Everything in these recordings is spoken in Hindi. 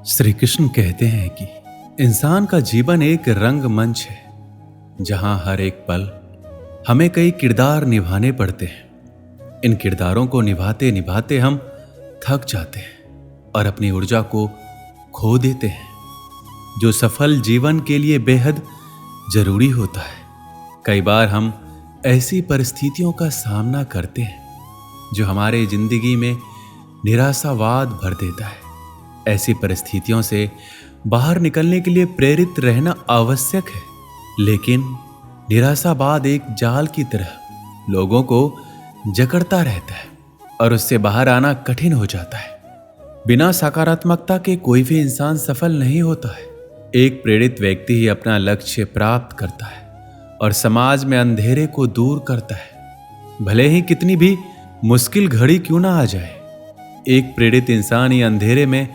श्री कृष्ण कहते हैं कि इंसान का जीवन एक रंगमंच है जहां हर एक पल हमें कई किरदार निभाने पड़ते हैं। इन किरदारों को निभाते निभाते हम थक जाते हैं और अपनी ऊर्जा को खो देते हैं, जो सफल जीवन के लिए बेहद जरूरी होता है। कई बार हम ऐसी परिस्थितियों का सामना करते हैं जो हमारे जिंदगी में निराशावाद भर देता है। ऐसी परिस्थितियों से बाहर निकलने के लिए प्रेरित रहना आवश्यक है, लेकिन निराशावाद एक जाल की तरह लोगों को जकड़ता रहता है और उससे बाहर आना कठिन हो जाता है। बिना सकारात्मकता के कोई भी इंसान सफल नहीं होता है। एक प्रेरित व्यक्ति ही अपना लक्ष्य प्राप्त करता है और समाज में अंधेरे को दूर करता है, भले ही कितनी भी मुश्किल घड़ी क्यों ना आ जाए। एक प्रेरित इंसान ही अंधेरे में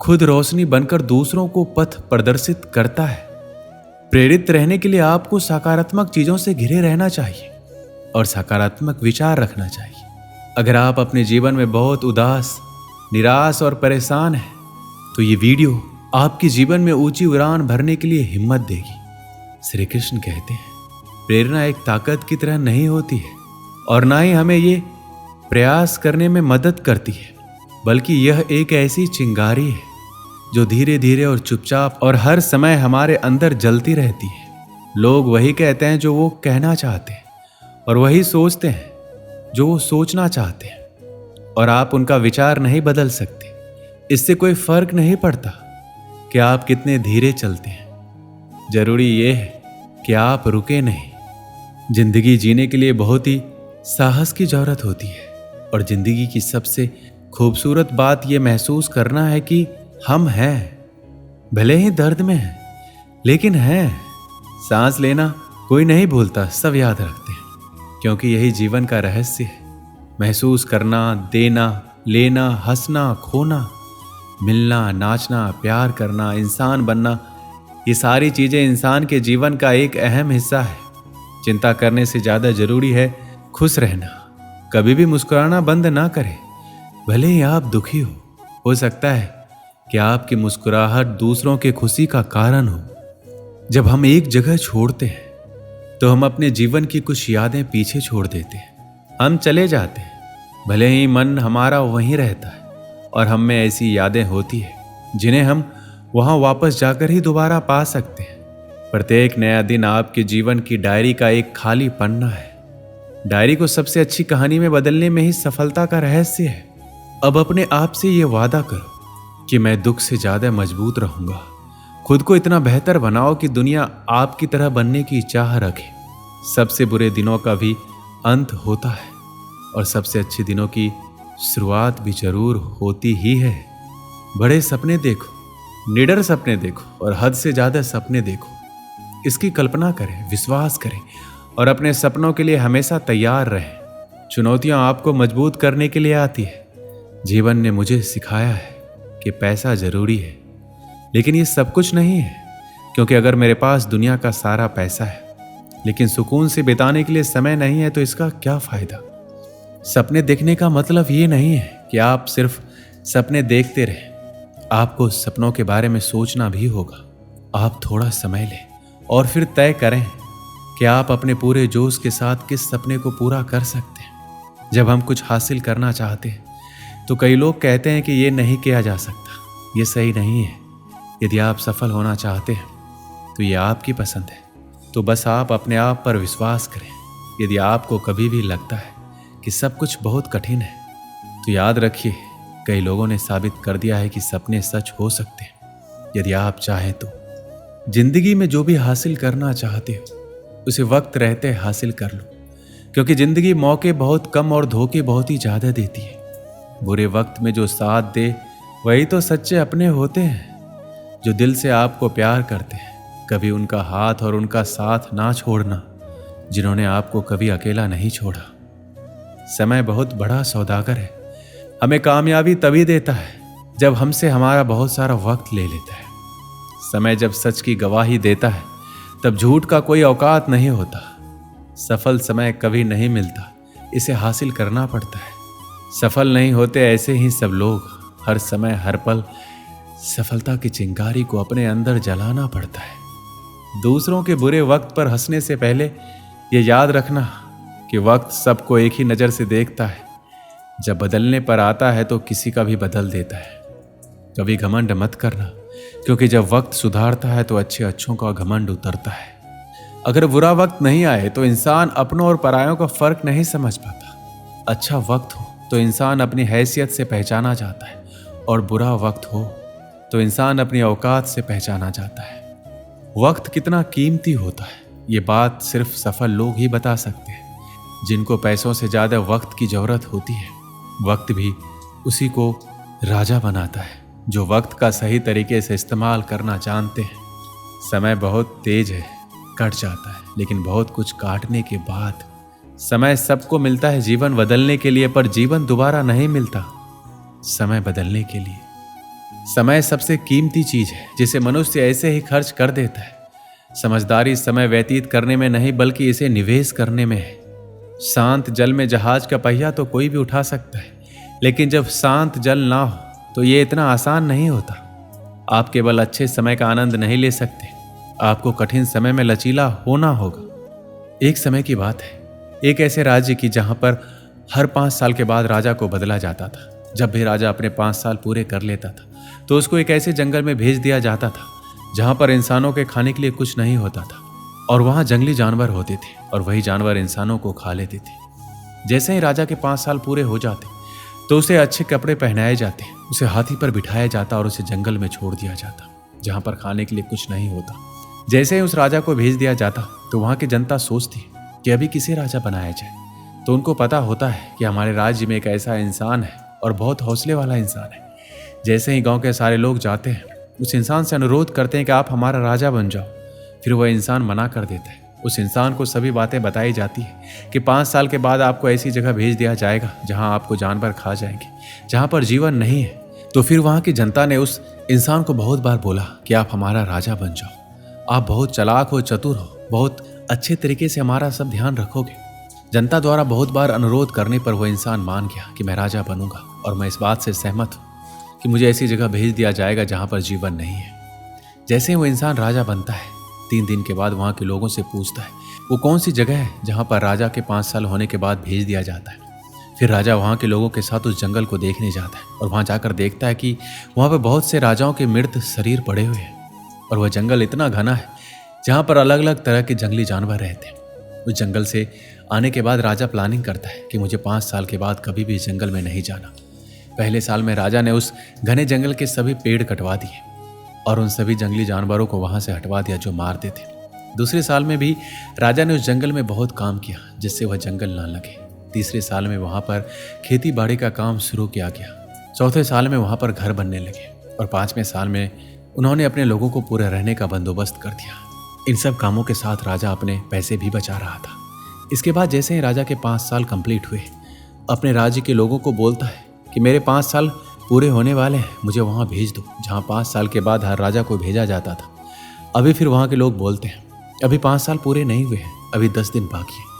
खुद रोशनी बनकर दूसरों को पथ प्रदर्शित करता है। प्रेरित रहने के लिए आपको सकारात्मक चीजों से घिरे रहना चाहिए और सकारात्मक विचार रखना चाहिए। अगर आप अपने जीवन में बहुत उदास, निराश और परेशान हैं, तो ये वीडियो आपके जीवन में ऊंची उड़ान भरने के लिए हिम्मत देगी। श्री कृष्ण कहते हैं, प्रेरणा एक ताकत की तरह नहीं होती है और ना ही हमें ये प्रयास करने में मदद करती है, बल्कि यह एक ऐसी चिंगारी है जो धीरे धीरे और चुपचाप और हर समय हमारे अंदर जलती रहती है। लोग वही कहते हैं जो वो कहना चाहते हैं और वही सोचते हैं जो वो सोचना चाहते हैं, और आप उनका विचार नहीं बदल सकते। इससे कोई फर्क नहीं पड़ता कि आप कितने धीरे चलते हैं, जरूरी ये है कि आप रुके नहीं। जिंदगी जीने के लिए बहुत ही साहस की जरूरत होती है और जिंदगी की सबसे खूबसूरत बात यह महसूस करना है कि हम हैं, भले ही दर्द में हैं, लेकिन हैं। सांस लेना कोई नहीं भूलता, सब याद रखते हैं, क्योंकि यही जीवन का रहस्य है। महसूस करना, देना, लेना, हंसना, खोना, मिलना, नाचना, प्यार करना, इंसान बनना, ये सारी चीजें इंसान के जीवन का एक अहम हिस्सा है। चिंता करने से ज्यादा जरूरी है खुश रहना। कभी भी मुस्कुराना बंद ना करें, भले ही आप दुखी हो सकता है कि आपकी मुस्कुराहट दूसरों के खुशी का कारण हो। जब हम एक जगह छोड़ते हैं तो हम अपने जीवन की कुछ यादें पीछे छोड़ देते हैं। हम चले जाते हैं, भले ही मन हमारा वहीं रहता है और हम में ऐसी यादें होती है जिन्हें हम वहां वापस जाकर ही दोबारा पा सकते हैं। प्रत्येक नया दिन आपके जीवन की डायरी का एक खाली पन्ना है। डायरी को सबसे अच्छी कहानी में बदलने में ही सफलता का रहस्य है। अब अपने आप से ये वादा करो कि मैं दुख से ज्यादा मजबूत रहूंगा। खुद को इतना बेहतर बनाओ कि दुनिया आपकी तरह बनने की चाह रखे। सबसे बुरे दिनों का भी अंत होता है और सबसे अच्छे दिनों की शुरुआत भी जरूर होती ही है। बड़े सपने देखो, निडर सपने देखो और हद से ज्यादा सपने देखो। इसकी कल्पना करें, विश्वास करें और अपने सपनों के लिए हमेशा तैयार रहें। चुनौतियां आपको मजबूत करने के लिए आती है। जीवन ने मुझे सिखाया है कि पैसा जरूरी है, लेकिन ये सब कुछ नहीं है, क्योंकि अगर मेरे पास दुनिया का सारा पैसा है लेकिन सुकून से बिताने के लिए समय नहीं है, तो इसका क्या फायदा। सपने देखने का मतलब ये नहीं है कि आप सिर्फ सपने देखते रहें। आपको सपनों के बारे में सोचना भी होगा। आप थोड़ा समय लें और फिर तय करें कि आप अपने पूरे जोश के साथ किस सपने को पूरा कर सकते हैं। जब हम कुछ हासिल करना चाहते हैं तो कई लोग कहते हैं कि ये नहीं किया जा सकता, ये सही नहीं है। यदि आप सफल होना चाहते हैं तो ये आपकी पसंद है, तो बस आप अपने आप पर विश्वास करें। यदि आपको कभी भी लगता है कि सब कुछ बहुत कठिन है, तो याद रखिए, कई लोगों ने साबित कर दिया है कि सपने सच हो सकते हैं। यदि आप चाहें तो जिंदगी में जो भी हासिल करना चाहते हो उसे वक्त रहते हासिल कर लो, क्योंकि जिंदगी मौके बहुत कम और धोखे बहुत ही ज्यादा देती है। बुरे वक्त में जो साथ दे वही तो सच्चे अपने होते हैं, जो दिल से आपको प्यार करते हैं। कभी उनका हाथ और उनका साथ ना छोड़ना जिन्होंने आपको कभी अकेला नहीं छोड़ा। समय बहुत बड़ा सौदागर है। हमें कामयाबी तभी देता है जब हमसे हमारा बहुत सारा वक्त ले लेता है। समय जब सच की गवाही देता है तब झूठ का कोई औकात नहीं होता। सफल समय कभी नहीं मिलता, इसे हासिल करना पड़ता है। सफल नहीं होते ऐसे ही सब लोग, हर समय हर पल सफलता की चिंगारी को अपने अंदर जलाना पड़ता है। दूसरों के बुरे वक्त पर हंसने से पहले ये याद रखना कि वक्त सबको एक ही नज़र से देखता है। जब बदलने पर आता है तो किसी का भी बदल देता है। कभी घमंड मत करना, क्योंकि जब वक्त सुधारता है तो अच्छों का घमंड उतरता है। अगर बुरा वक्त नहीं आए तो इंसान अपनों और परायों का फर्क नहीं समझ पाता। अच्छा वक्त हो तो इंसान अपनी हैसियत से पहचाना जाता है, और बुरा वक्त हो तो इंसान अपनी औकात से पहचाना जाता है। वक्त कितना कीमती होता है ये बात सिर्फ सफल लोग ही बता सकते हैं, जिनको पैसों से ज़्यादा वक्त की ज़रूरत होती है। वक्त भी उसी को राजा बनाता है जो वक्त का सही तरीके से इस्तेमाल करना जानते हैं। समय बहुत तेज है, कट जाता है, लेकिन बहुत कुछ काटने के बाद समय सबको मिलता है जीवन बदलने के लिए, पर जीवन दोबारा नहीं मिलता समय बदलने के लिए। समय सबसे कीमती चीज है जिसे मनुष्य ऐसे ही खर्च कर देता है। समझदारी समय व्यतीत करने में नहीं बल्कि इसे निवेश करने में है। शांत जल में जहाज का पहिया तो कोई भी उठा सकता है, लेकिन जब शांत जल ना हो तो ये इतना आसान नहीं होता। आप केवल अच्छे समय का आनंद नहीं ले सकते, आपको कठिन समय में लचीला होना होगा। एक समय की बात है, एक ऐसे राज्य की जहां पर हर 5 साल के बाद राजा को बदला जाता था। जब भी राजा अपने 5 साल पूरे कर लेता था तो उसको एक ऐसे जंगल में भेज दिया जाता था जहां पर इंसानों के खाने के लिए कुछ नहीं होता था, और वहां जंगली जानवर होते थे और वही जानवर इंसानों को खा लेते थे। जैसे ही राजा के 5 साल पूरे हो जाते तो उसे अच्छे कपड़े पहनाए जाते, उसे हाथी पर बिठाया जाता और उसे जंगल में छोड़ दिया जाता जहां पर खाने के लिए कुछ नहीं होता। जैसे ही उस राजा को भेज दिया जाता तो वहां की जनता सोचती कि अभी किसे राजा बनाया जाए। तो उनको पता होता है कि हमारे राज्य में एक ऐसा इंसान है और बहुत हौसले वाला इंसान है। जैसे ही गांव के सारे लोग जाते हैं, उस इंसान से अनुरोध करते हैं कि आप हमारा राजा बन जाओ। फिर वह इंसान मना कर देता है। उस इंसान को सभी बातें बताई जाती है कि 5 साल के बाद आपको ऐसी जगह भेज दिया जाएगा जहां आपको जानवर खा जाएंगे, जहां पर जीवन नहीं है। तो फिर वहां की जनता ने उस इंसान को बहुत बार बोला कि आप हमारा राजा बन जाओ, आप बहुत चालाक हो, चतुर हो, बहुत अच्छे तरीके से हमारा सब ध्यान रखोगे। जनता द्वारा बहुत बार अनुरोध करने पर वह इंसान मान गया कि मैं राजा बनूंगा, और मैं इस बात से सहमत हूं कि मुझे ऐसी जगह भेज दिया जाएगा जहां पर जीवन नहीं है। जैसे ही वो इंसान राजा बनता है, 3 दिन के बाद वहां के लोगों से पूछता है वो कौन सी जगह है जहां पर राजा के 5 साल होने के बाद भेज दिया जाता है। फिर राजा वहां के लोगों के साथ उस जंगल को देखने जाता है और वहां जाकर देखता है कि वहां पर बहुत से राजाओं के मृत शरीर पड़े हुए हैं, और वह जंगल इतना घना है जहां पर अलग अलग तरह के जंगली जानवर रहते हैं। उस जंगल से आने के बाद राजा प्लानिंग करता है कि मुझे 5 साल के बाद कभी भी इस जंगल में नहीं जाना। पहले साल में राजा ने उस घने जंगल के सभी पेड़ कटवा दिए और उन सभी जंगली जानवरों को वहां से हटवा दिया जो मारते थे। दूसरे साल में भी राजा ने उस जंगल में बहुत काम किया जिससे वह जंगल ना लगे। तीसरे साल में वहां पर खेती बाड़ी का काम शुरू किया गया। चौथे साल में वहां पर घर बनने लगे, और 5वें साल में उन्होंने अपने लोगों को पूरे रहने का बंदोबस्त कर दिया। इन सब कामों के साथ राजा अपने पैसे भी बचा रहा था। इसके बाद जैसे ही राजा के 5 साल कंप्लीट हुए, अपने राज्य के लोगों को बोलता है कि मेरे 5 साल पूरे होने वाले हैं, मुझे वहां भेज दो जहां 5 साल के बाद हर राजा को भेजा जाता था। अभी फिर वहां के लोग बोलते हैं अभी 5 साल पूरे नहीं हुए हैं, अभी 10 दिन बाकी है।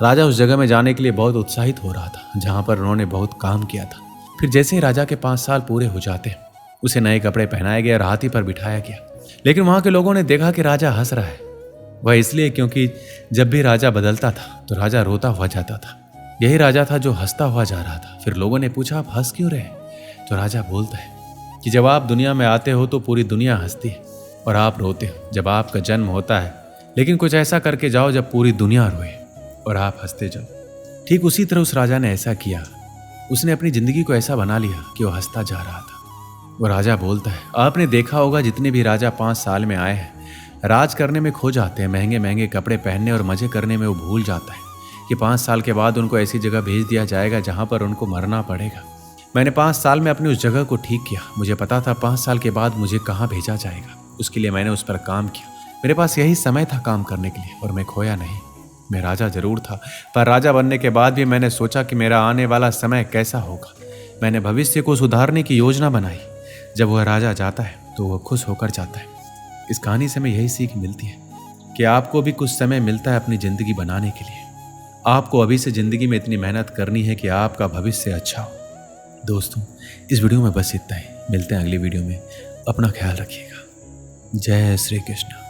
राजा उस जगह में जाने के लिए बहुत उत्साहित हो रहा था जहां पर उन्होंने बहुत काम किया था। फिर जैसे ही राजा के 5 साल पूरे हो जाते हैं, उसे नए कपड़े पहनाए गए और हाथी पर बिठाया गया। लेकिन वहां के लोगों ने देखा कि राजा हंस रहा है। वह इसलिए क्योंकि जब भी राजा बदलता था तो राजा रोता हुआ जाता था। यही राजा था जो हंसता हुआ जा रहा था। फिर लोगों ने पूछा आप हंस क्यों रहे? तो राजा बोलता है कि जब आप दुनिया में आते हो तो पूरी दुनिया हंसती है और आप रोते हो जब आपका जन्म होता है, लेकिन कुछ ऐसा करके जाओ जब पूरी दुनिया रोए और आप हंसते जाओ। ठीक उसी तरह उस राजा ने ऐसा किया। उसने अपनी जिंदगी को ऐसा बना लिया कि वो हंसता जा रहा था। वो राजा बोलता है आपने देखा होगा जितने भी राजा 5 साल में आए हैं, राज करने में खो जाते हैं, महंगे महंगे कपड़े पहनने और मजे करने में वो भूल जाता है कि 5 साल के बाद उनको ऐसी जगह भेज दिया जाएगा जहां पर उनको मरना पड़ेगा। मैंने 5 साल में अपनी उस जगह को ठीक किया। मुझे पता था 5 साल के बाद मुझे कहाँ भेजा जाएगा, उसके लिए मैंने उस पर काम किया। मेरे पास यही समय था काम करने के लिए और मैं खोया नहीं। मैं राजा जरूर था, पर राजा बनने के बाद भी मैंने सोचा कि मेरा आने वाला समय कैसा होगा। मैंने भविष्य को सुधारने की योजना बनाई। जब वह राजा जाता है तो वह खुश होकर जाता है। इस कहानी से हमें यही सीख मिलती है कि आपको भी कुछ समय मिलता है अपनी ज़िंदगी बनाने के लिए। आपको अभी से ज़िंदगी में इतनी मेहनत करनी है कि आपका भविष्य अच्छा हो। दोस्तों, इस वीडियो में बस इतना ही। मिलते हैं अगली वीडियो में अपना ख्याल रखिएगा। जय श्री कृष्ण।